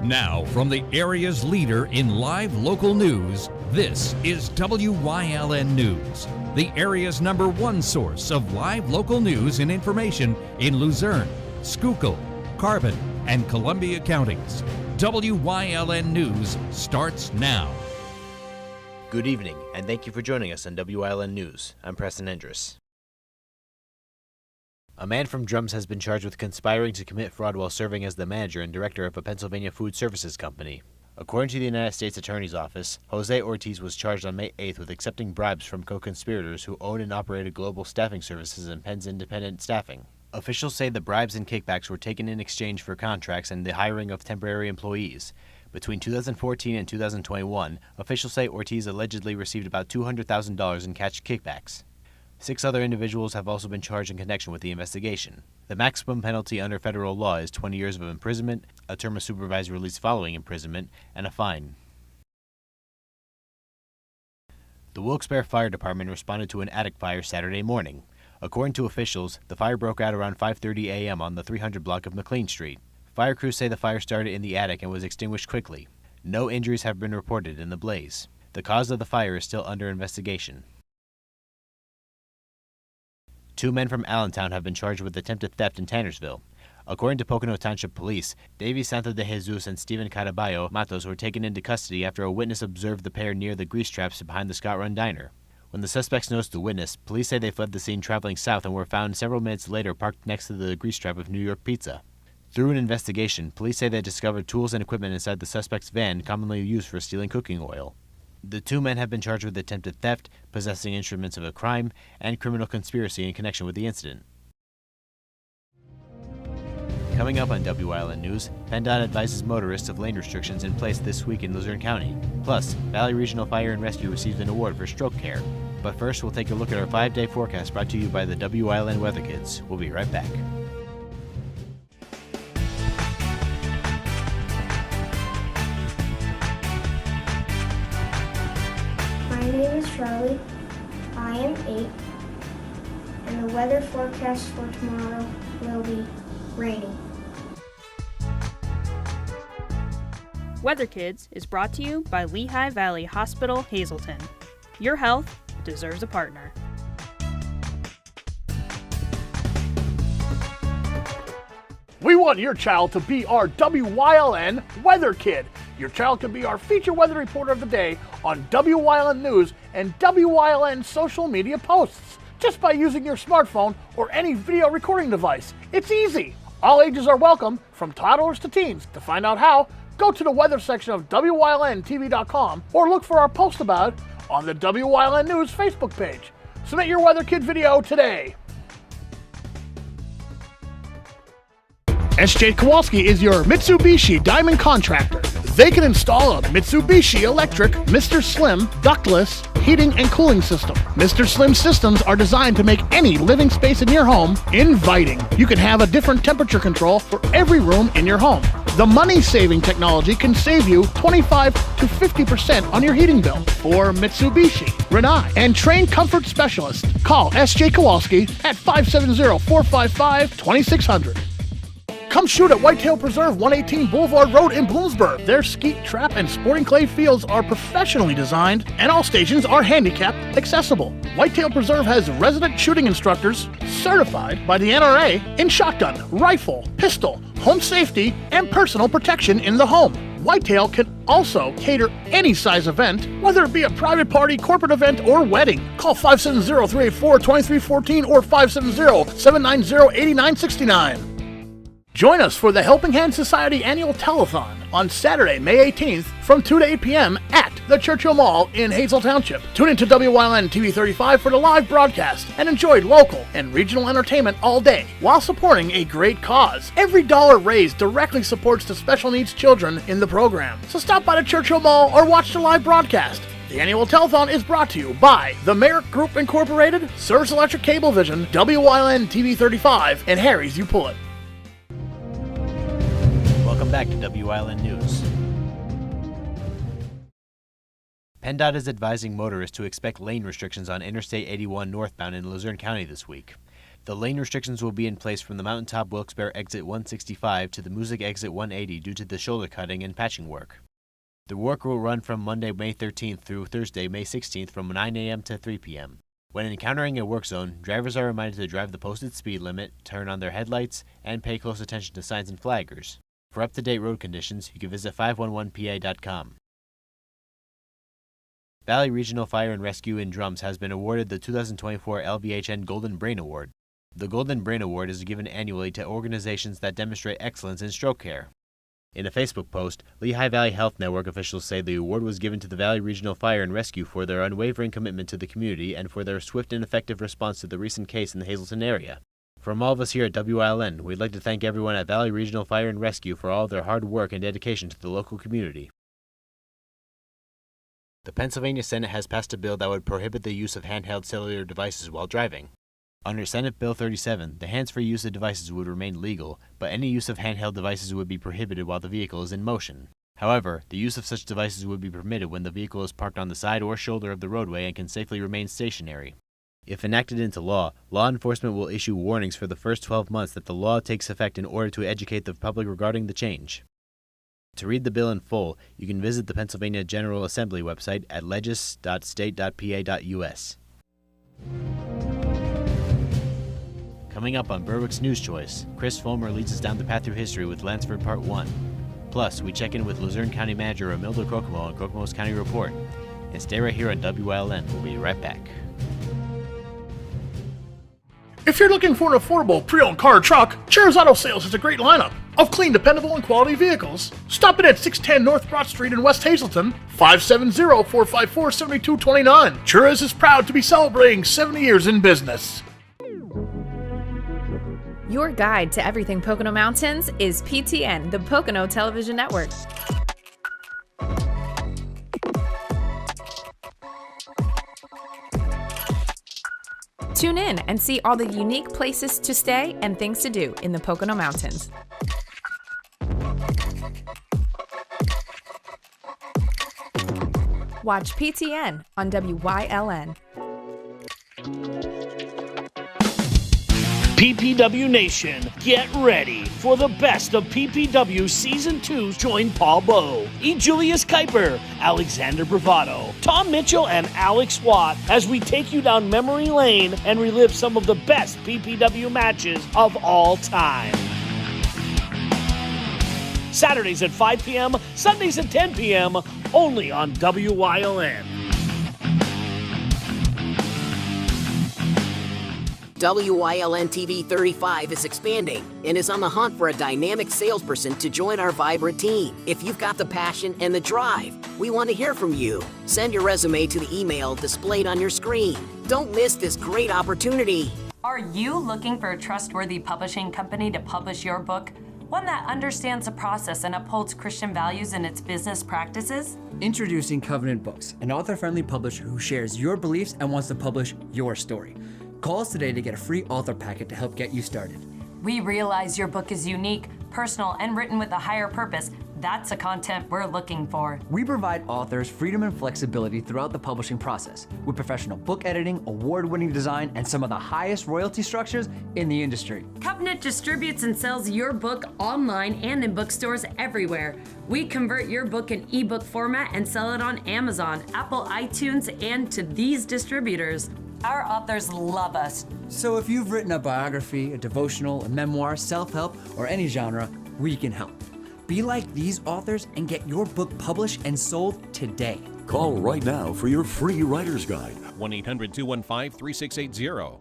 Now, from the area's leader in live local news, this is WYLN News, the area's #1 source of live local news and information in Luzerne, Schuylkill, Carbon, and Columbia counties. WYLN News starts now. Good evening, and thank you for joining us on WYLN News. I'm Preston Endress. A man from Drums has been charged with conspiring to commit fraud while serving as the manager and director of a Pennsylvania food services company. According to the United States Attorney's Office, Jose Ortiz was charged on May 8th with accepting bribes from co-conspirators who own and operated global staffing services and Penn's Independent Staffing. Officials say the bribes and kickbacks were taken in exchange for contracts and the hiring of temporary employees. Between 2014 and 2021, officials say Ortiz allegedly received about $200,000 in cash kickbacks. 6 other individuals have also been charged in connection with the investigation. The maximum penalty under federal law is 20 years of imprisonment, a term of supervised release following imprisonment, and a fine. The Wilkes-Barre Fire Department responded to an attic fire Saturday morning. According to officials, the fire broke out around 5:30 a.m. on the 300 block of McLean Street. Fire crews say the fire started in the attic and was extinguished quickly. No injuries have been reported in the blaze. The cause of the fire is still under investigation. 2 men from Allentown have been charged with attempted theft in Tannersville. According to Pocono Township Police, Davy Santa de Jesus and Stephen Caraballo Matos were taken into custody after a witness observed the pair near the grease traps behind the Scott Run Diner. When the suspects noticed the witness, police say they fled the scene traveling south and were found several minutes later parked next to the grease trap of New York Pizza. Through an investigation, police say they discovered tools and equipment inside the suspect's van commonly used for stealing cooking oil. The 2 men have been charged with attempted theft, possessing instruments of a crime, and criminal conspiracy in connection with the incident. Coming up on WYLN News, PennDOT advises motorists of lane restrictions in place this week in Luzerne County. Plus, Valley Regional Fire and Rescue received an award for stroke care. But first, we'll take a look at our 5-day forecast brought to you by the WYLN Weather Kids. We'll be right back. My name is Charlie. I am 8, and the weather forecast for tomorrow will be rainy. Weather Kids is brought to you by Lehigh Valley Hospital, Hazleton. Your health deserves a partner. We want your child to be our WYLN Weather Kid. Your child can be our feature weather reporter of the day on WYLN News and WYLN social media posts just by using your smartphone or any video recording device. It's easy. All ages are welcome, from toddlers to teens. To find out how, go to the weather section of WYLNTV.com or look for our post about it on the WYLN News Facebook page. Submit your Weather Kid video today. SJ Kowalski is your Mitsubishi Diamond contractor. They can install a Mitsubishi electric Mr. Slim ductless heating and cooling system. Mr. Slim systems are designed to make any living space in your home inviting. You can have a different temperature control for every room in your home. The money-saving technology can save you 25 to 50% on your heating bill. For Mitsubishi, Rinnai, and trained comfort specialists, call SJ Kowalski at 570-455-2600. Come shoot at Whitetail Preserve, 118 Boulevard Road in Bloomsburg. Their skeet, trap, and sporting clay fields are professionally designed, and all stations are handicapped accessible. Whitetail Preserve has resident shooting instructors certified by the NRA in shotgun, rifle, pistol, home safety, and personal protection in the home. Whitetail can also cater any size event, whether it be a private party, corporate event, or wedding. Call 570-384-2314 or 570-790-8969. Join us for the Helping Hand Society Annual Telethon on Saturday, May 18th from 2 to 8 p.m. at the Churchill Mall in Hazel Township. Tune into WYLN TV 35 for the live broadcast and enjoy local and regional entertainment all day while supporting a great cause. Every dollar raised directly supports the special needs children in the program. So stop by the Churchill Mall or watch the live broadcast. The annual telethon is brought to you by the Merrick Group Incorporated, Service Electric Cablevision, WYLN TV 35, and Harry's You Pull It. Welcome back to WYLN News. PennDOT is advising motorists to expect lane restrictions on Interstate 81 northbound in Luzerne County this week. The lane restrictions will be in place from the Mountaintop Wilkes-Barre exit 165 to the Music exit 180 due to the shoulder cutting and patching work. The work will run from Monday, May 13th through Thursday, May 16th from 9 a.m. to 3 p.m. When encountering a work zone, drivers are reminded to drive the posted speed limit, turn on their headlights, and pay close attention to signs and flaggers. For up-to-date road conditions, you can visit 511pa.com. Valley Regional Fire and Rescue in Drums has been awarded the 2024 LVHN Golden Brain Award. The Golden Brain Award is given annually to organizations that demonstrate excellence in stroke care. In a Facebook post, Lehigh Valley Health Network officials say the award was given to the Valley Regional Fire and Rescue for their unwavering commitment to the community and for their swift and effective response to the recent case in the Hazleton area. From all of us here at WILN, we'd like to thank everyone at Valley Regional Fire and Rescue for all their hard work and dedication to the local community. The Pennsylvania Senate has passed a bill that would prohibit the use of handheld cellular devices while driving. Under Senate Bill 37, the hands-free use of devices would remain legal, but any use of handheld devices would be prohibited while the vehicle is in motion. However, the use of such devices would be permitted when the vehicle is parked on the side or shoulder of the roadway and can safely remain stationary. If enacted into law, law enforcement will issue warnings for the first 12 months that the law takes effect in order to educate the public regarding the change. To read the bill in full, you can visit the Pennsylvania General Assembly website at legis.state.pa.us. Coming up on Berwick's News Choice, Chris Fulmer leads us down the path through history with Lansford Part 1. Plus, we check in with Luzerne County Manager Romilda Kokomo on Kokomo's County Report. And stay right here on WILN. We'll be right back. If you're looking for an affordable pre-owned car or truck, Cheers Auto Sales has a great lineup of clean, dependable, and quality vehicles. Stop in at 610 North Broad Street in West Hazleton, 570-454-7229. Cheers is proud to be celebrating 70 years in business. Your guide to everything Pocono Mountains is PTN, the Pocono Television Network. Tune in and see all the unique places to stay and things to do in the Pocono Mountains. Watch PTN on WYLN. PPW Nation, get ready for the best of PPW Season 2. Join Paul Bowe, E. Julius Kuiper, Alexander Bravado, Tom Mitchell, and Alex Watt as we take you down memory lane and relive some of the best PPW matches of all time. Saturdays at 5 p.m., Sundays at 10 p.m., only on WYLN. WYLN TV 35 is expanding and is on the hunt for a dynamic salesperson to join our vibrant team. If you've got the passion and the drive, we want to hear from you. Send your resume to the email displayed on your screen. Don't miss this great opportunity. Are you looking for a trustworthy publishing company to publish your book? One that understands the process and upholds Christian values in its business practices? Introducing Covenant Books, an author-friendly publisher who shares your beliefs and wants to publish your story. Call us today to get a free author packet to help get you started. We realize your book is unique, personal, and written with a higher purpose. That's the content we're looking for. We provide authors freedom and flexibility throughout the publishing process with professional book editing, award-winning design, and some of the highest royalty structures in the industry. Covenant distributes and sells your book online and in bookstores everywhere. We convert your book in ebook format and sell it on Amazon, Apple iTunes, and to these distributors. Our authors love us. So if you've written a biography, a devotional, a memoir, self-help, or any genre, we can help. Be like these authors and get your book published and sold today. Call right now for your free writer's guide. 1-800-215-3680.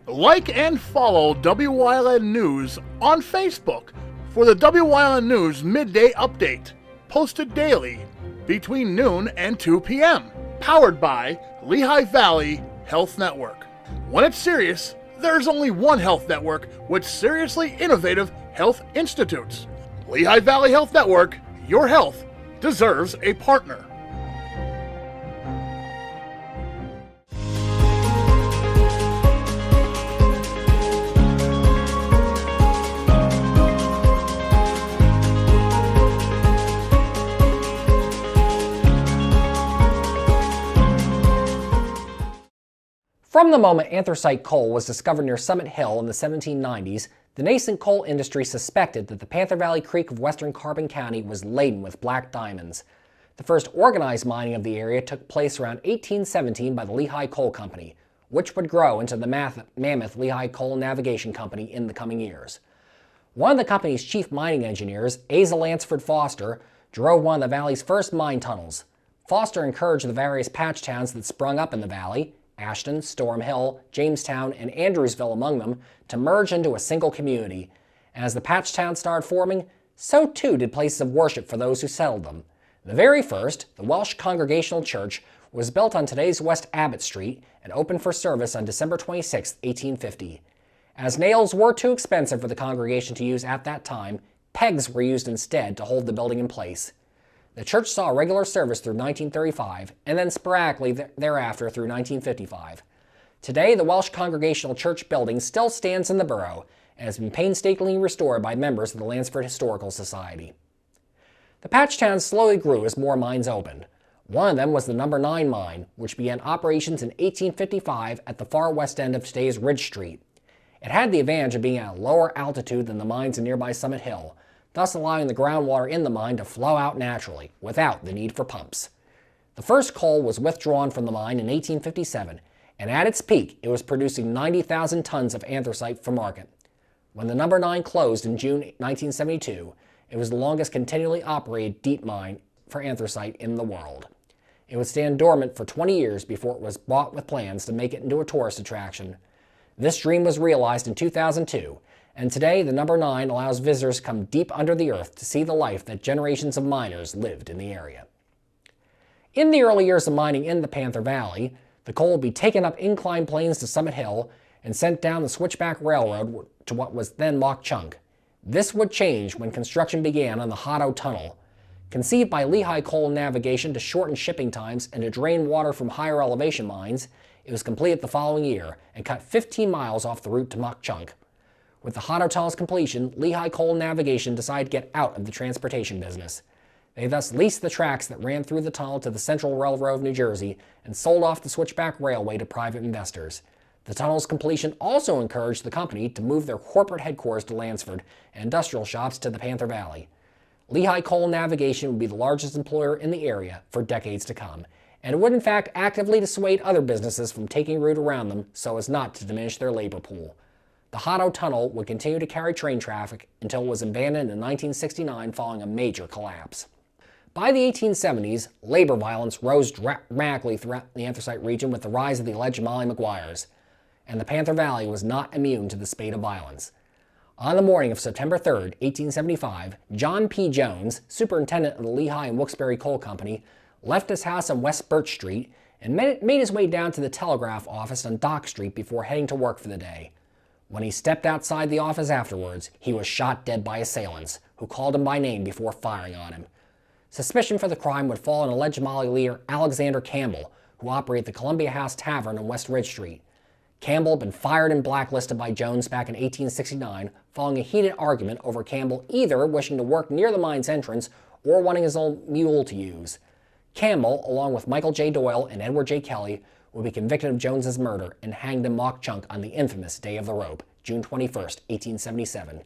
Like and follow WYLN News on Facebook for the WYLN News Midday Update, posted daily between noon and 2 p.m., powered by Lehigh Valley Health Network. When it's serious, there's only one health network with seriously innovative health institutes. Lehigh Valley Health Network, your health deserves a partner. From the moment anthracite coal was discovered near Summit Hill in the 1790s, the nascent coal industry suspected that the Panther Valley Creek of western Carbon County was laden with black diamonds. The first organized mining of the area took place around 1817 by the Lehigh Coal Company, which would grow into the mammoth Lehigh Coal Navigation Company in the coming years. One of the company's chief mining engineers, Asa Lansford Foster, drove one of the valley's first mine tunnels. Foster encouraged the various patch towns that sprung up in the valley, Ashton, Storm Hill, Jamestown, and Andrewsville among them, to merge into a single community. And as the patch towns started forming, so too did places of worship for those who settled them. The very first, the Welsh Congregational Church, was built on today's West Abbott Street and opened for service on December 26, 1850. As nails were too expensive for the congregation to use at that time, pegs were used instead to hold the building in place. The church saw regular service through 1935, and then sporadically thereafter through 1955. Today, the Welsh Congregational Church building still stands in the borough and has been painstakingly restored by members of the Lansford Historical Society. The patch towns slowly grew as more mines opened. One of them was the No. 9 mine, which began operations in 1855 at the far west end of today's Ridge Street. It had the advantage of being at a lower altitude than the mines in nearby Summit Hill, thus allowing the groundwater in the mine to flow out naturally, without the need for pumps. The first coal was withdrawn from the mine in 1857, and at its peak, it was producing 90,000 tons of anthracite for market. When the No. 9 closed in June 1972, it was the longest continually operated deep mine for anthracite in the world. It would stand dormant for 20 years before it was bought with plans to make it into a tourist attraction. This dream was realized in 2002, and today the No. 9 allows visitors to come deep under the earth to see the life that generations of miners lived in the area. In the early years of mining in the Panther Valley, the coal would be taken up inclined planes to Summit Hill and sent down the Switchback Railroad to what was then Mauch Chunk. This would change when construction began on the Hotto Tunnel. Conceived by Lehigh Coal Navigation to shorten shipping times and to drain water from higher elevation mines, it was completed the following year and cut 15 miles off the route to Mauch Chunk. With the Hotto Tunnel's completion, Lehigh Coal Navigation decided to get out of the transportation business. They thus leased the tracks that ran through the tunnel to the Central Railroad of New Jersey and sold off the Switchback Railway to private investors. The tunnel's completion also encouraged the company to move their corporate headquarters to Lansford and industrial shops to the Panther Valley. Lehigh Coal Navigation would be the largest employer in the area for decades to come, and it would in fact actively dissuade other businesses from taking route around them so as not to diminish their labor pool. The Hotto Tunnel would continue to carry train traffic until it was abandoned in 1969 following a major collapse. By the 1870s, labor violence rose dramatically throughout the anthracite region with the rise of the alleged Molly Maguires, and the Panther Valley was not immune to the spate of violence. On the morning of September 3, 1875, John P. Jones, superintendent of the Lehigh and Wilkes-Barre Coal Company, left his house on West Birch Street and made his way down to the telegraph office on Dock Street before heading to work for the day. When he stepped outside the office afterwards, he was shot dead by assailants, who called him by name before firing on him. Suspicion for the crime would fall on alleged Molly leader Alexander Campbell, who operated the Columbia House Tavern on West Ridge Street. Campbell had been fired and blacklisted by Jones back in 1869 following a heated argument over Campbell either wishing to work near the mine's entrance or wanting his own mule to use. Campbell, along with Michael J. Doyle and Edward J. Kelly, would be convicted of Jones's murder and hanged in Mauch Chunk on the infamous Day of the Rope, June 21, 1877.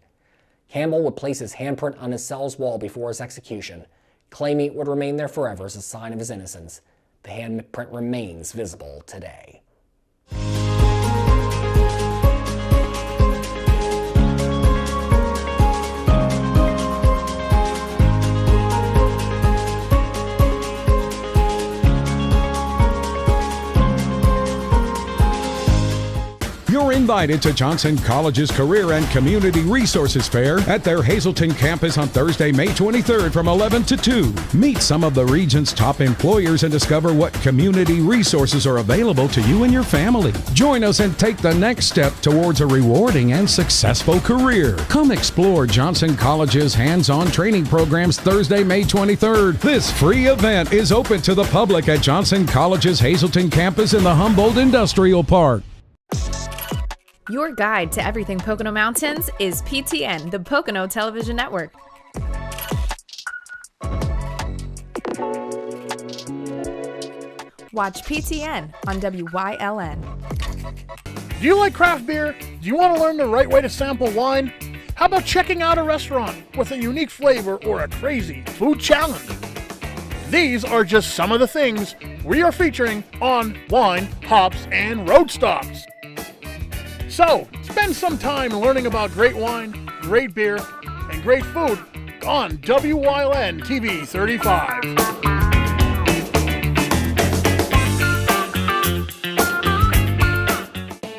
Campbell would place his handprint on his cell's wall before his execution, claiming it would remain there forever as a sign of his innocence. The handprint remains visible today. You're invited to Johnson College's Career and Community Resources Fair at their Hazleton campus on Thursday, May 23rd from 11 to 2. Meet some of the region's top employers and discover what community resources are available to you and your family. Join us and take the next step towards a rewarding and successful career. Come explore Johnson College's hands-on training programs Thursday, May 23rd. This free event is open to the public at Johnson College's Hazleton campus in the Humboldt Industrial Park. Your guide to everything Pocono Mountains is PTN, the Pocono Television Network. Watch PTN on WYLN. Do you like craft beer? Do you want to learn the right way to sample wine? How about checking out a restaurant with a unique flavor or a crazy food challenge? These are just some of the things we are featuring on Wine, Hops, and Road Stops. So, spend some time learning about great wine, great beer, and great food on WYLN TV 35.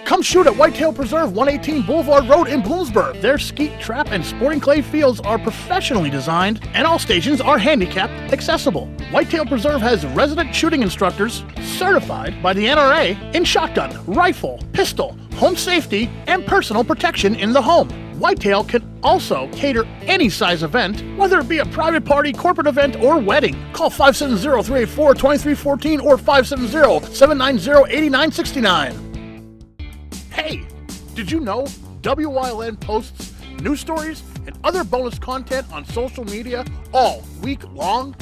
Come shoot at Whitetail Preserve 118 Boulevard Road in Bloomsburg. Their skeet, trap, and sporting clay fields are professionally designed, and all stations are handicapped accessible. Whitetail Preserve has resident shooting instructors certified by the NRA in shotgun, rifle, pistol, home safety, and personal protection in the home. Whitetail can also cater any size event, whether it be a private party, corporate event, or wedding. Call 570-384-2314 or 570-790-8969. Hey, did you know WYLN posts news stories and other bonus content on social media all week long?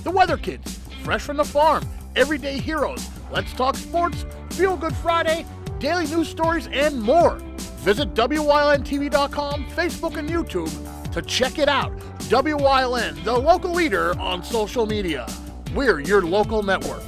The Weather Kids, Fresh from the Farm, Everyday Heroes, Let's Talk Sports, Feel Good Friday, daily news stories, and more. Visit WYLNTV.com, Facebook, and YouTube to check it out. WYLN, the local leader on social media. We're your local network.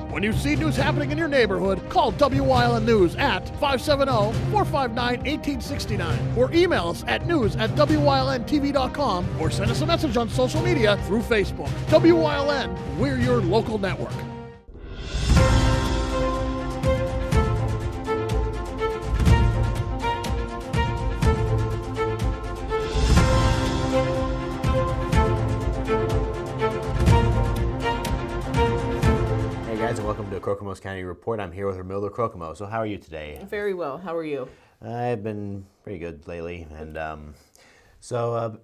When you see news happening in your neighborhood, call WYLN News at 570-459-1869 or email us at news@WYLNTV.com or send us a message on social media through Facebook. WYLN, we're your local network. Welcome to Kokomo's County Report. I'm here with Ramilda Kokomo. So how are you today? Very well. How are you? I've been pretty good lately. And so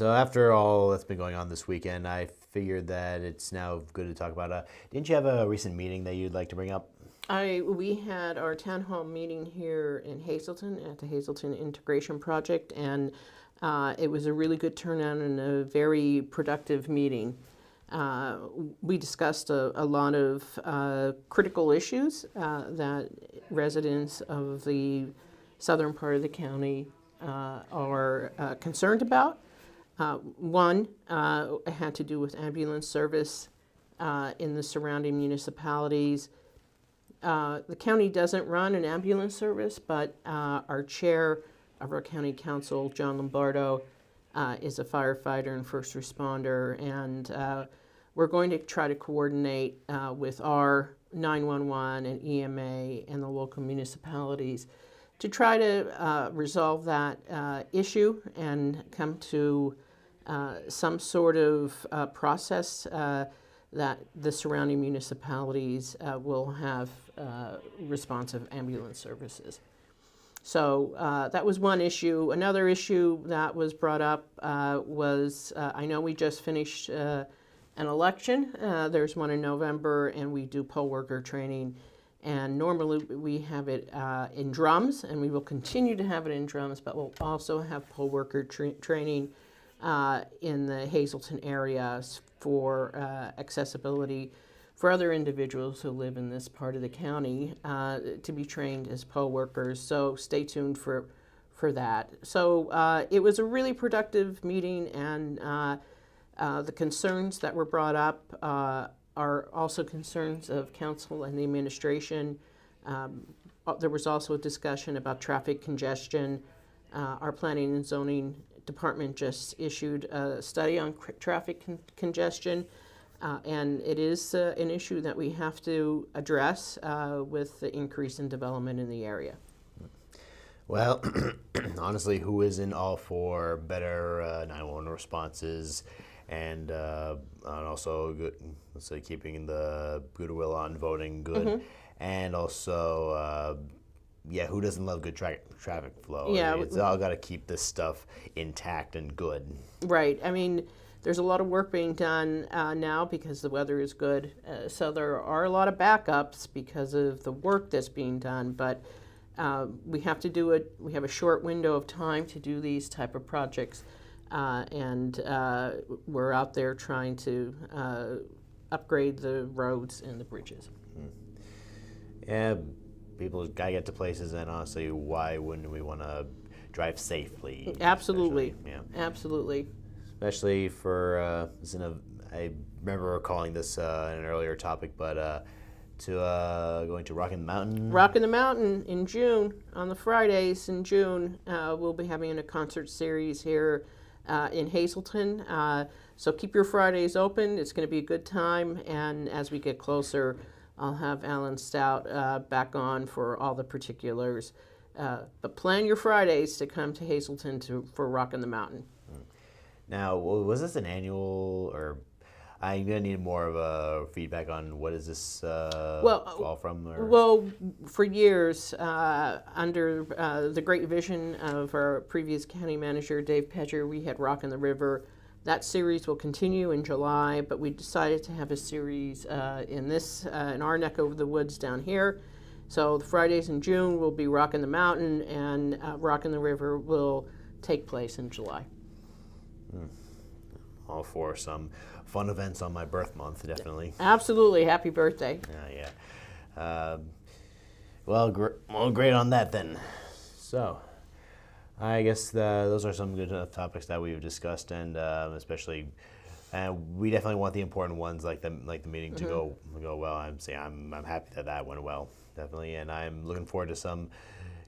after all that's been going on this weekend, I figured that it's now good to talk about, didn't you have a recent meeting that you'd like to bring up? We had our town hall meeting here in Hazleton at the Hazleton Integration Project, and it was a really good turnout and a very productive meeting. We discussed a lot of critical issues that residents of the southern part of the county are concerned about. One had to do with ambulance service in the surrounding municipalities. The county doesn't run an ambulance service, but our chair of our county council, John Lombardo, is a firefighter and first responder, and we're going to try to coordinate with our 911 and EMA and the local municipalities to try to resolve that issue and come to some sort of process that the surrounding municipalities will have responsive ambulance services. So that was one issue. Another issue that was brought up was, I know we just finished an election. There's one in November, and we do poll worker training. And normally we have it in drums, and we will continue to have it in drums, but we'll also have poll worker training in the Hazleton area for accessibility for other individuals who live in this part of the county to be trained as poll workers. So stay tuned for that. So it was a really productive meeting, and the concerns that were brought up are also concerns of council and the administration. There was also a discussion about traffic congestion. Our planning and zoning department just issued a study on traffic congestion, and it is an issue that we have to address with the increase in development in the area. Well, honestly, who isn't all for better 911 responses and also good, let's say, keeping the goodwill on voting good, and also, yeah, who doesn't love good traffic flow? Yeah, it's all got to keep this stuff intact and good. Right. I mean, there's a lot of work being done now because the weather is good, so there are a lot of backups because of the work that's being done, but we have to do it. We have a short window of time to do these type of projects, and we're out there trying to upgrade the roads and the bridges. Yeah, people gotta get to places, and honestly, why wouldn't we want to drive safely? Absolutely. Yeah. Absolutely. Especially for I remember calling this in an earlier topic, but going to Rockin' the Mountain. Rockin' the Mountain in June, on the Fridays in June, we'll be having a concert series here in Hazleton. So keep your Fridays open. It's going to be a good time, and as we get closer, I'll have Alan Stout back on for all the particulars. But plan your Fridays to come to Hazleton for Rockin' the Mountain. Now, was this an annual, or I'm going to need more of a feedback on what is this fall from? Or? Well, for years, under the great vision of our previous county manager, Dave Pedger, we had Rockin' the River. That series will continue in July, but we decided to have a series in our neck of the woods down here. So the Fridays in June will be Rockin' the Mountain, and Rockin' the River will take place in July. All for some fun events on my birth month, definitely. Absolutely. Happy birthday. Yeah. Well, great on that then. So, I guess those are some good topics that we've discussed, and especially, we definitely want the important ones like the meeting to go well. I'm happy that went well, definitely, and I'm looking forward to some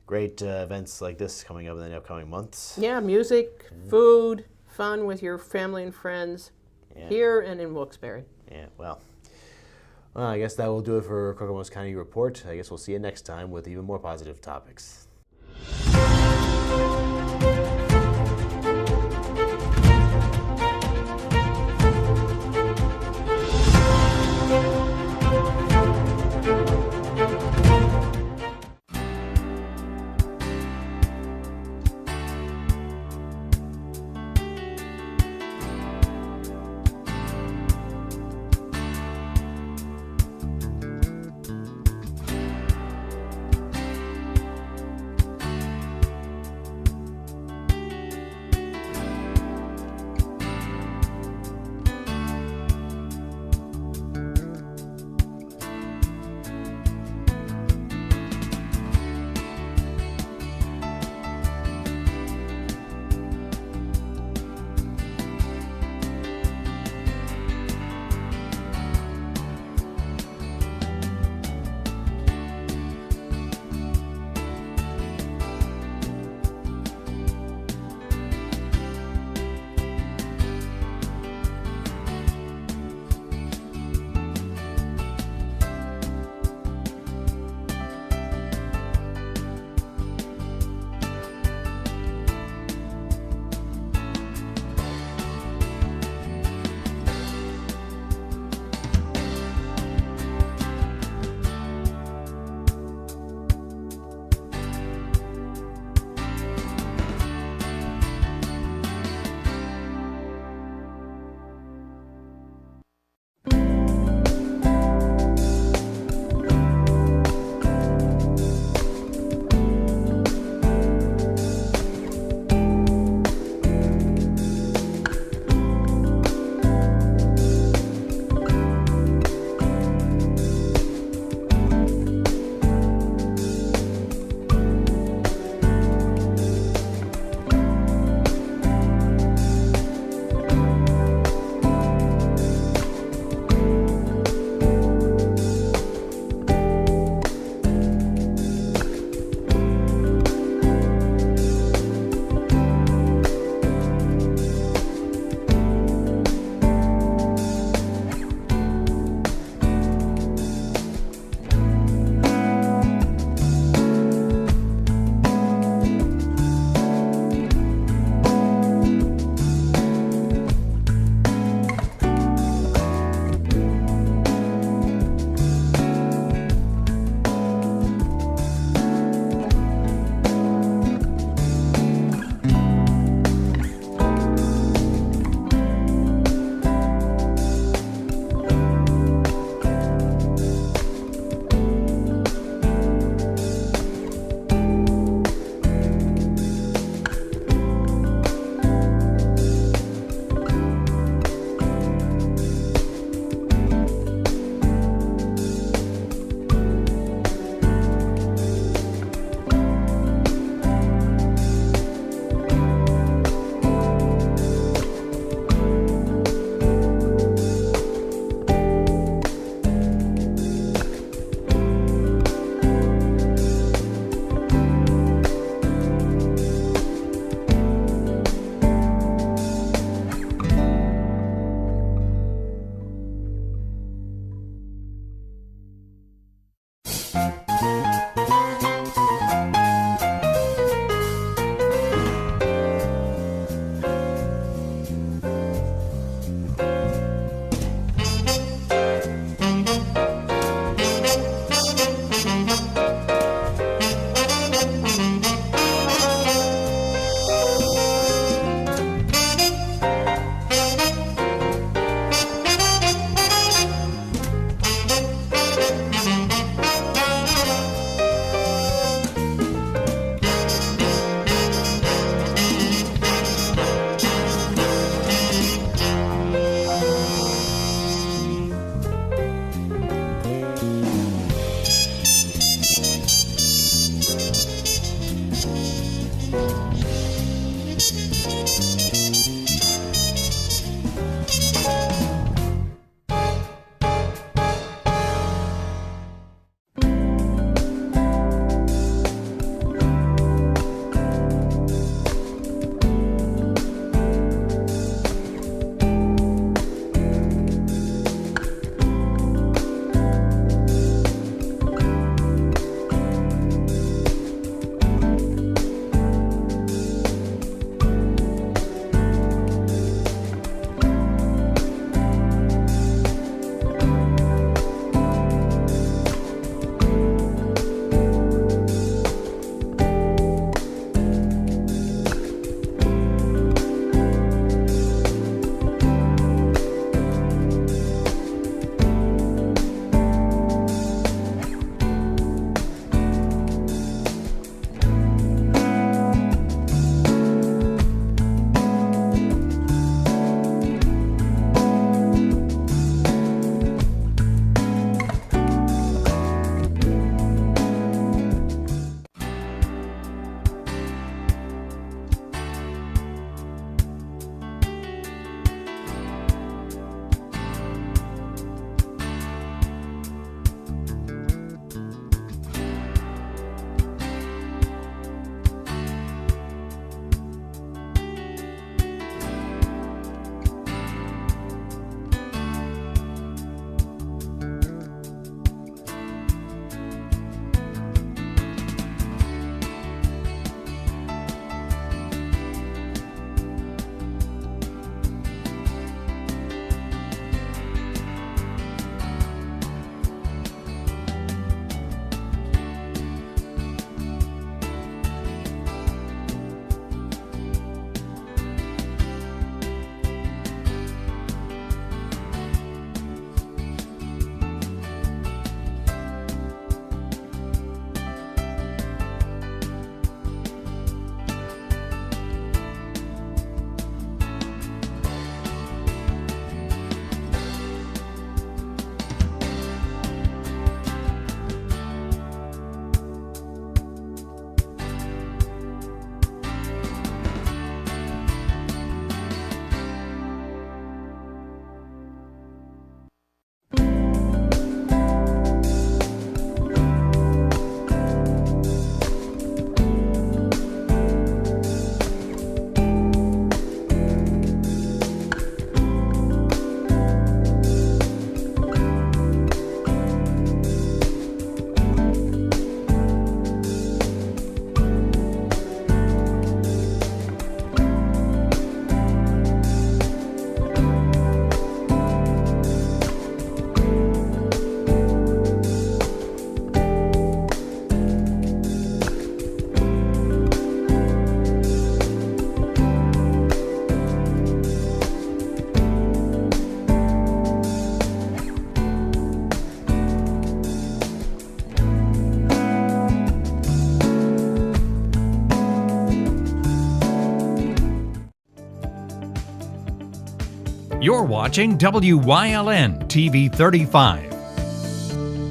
great events like this coming up in the upcoming months. Yeah, music, food, fun with your family and friends here and in Wilkes-Barre. Yeah, well, I guess that will do it for Clackamas County Report. I guess we'll see you next time with even more positive topics. You're watching WYLN TV 35.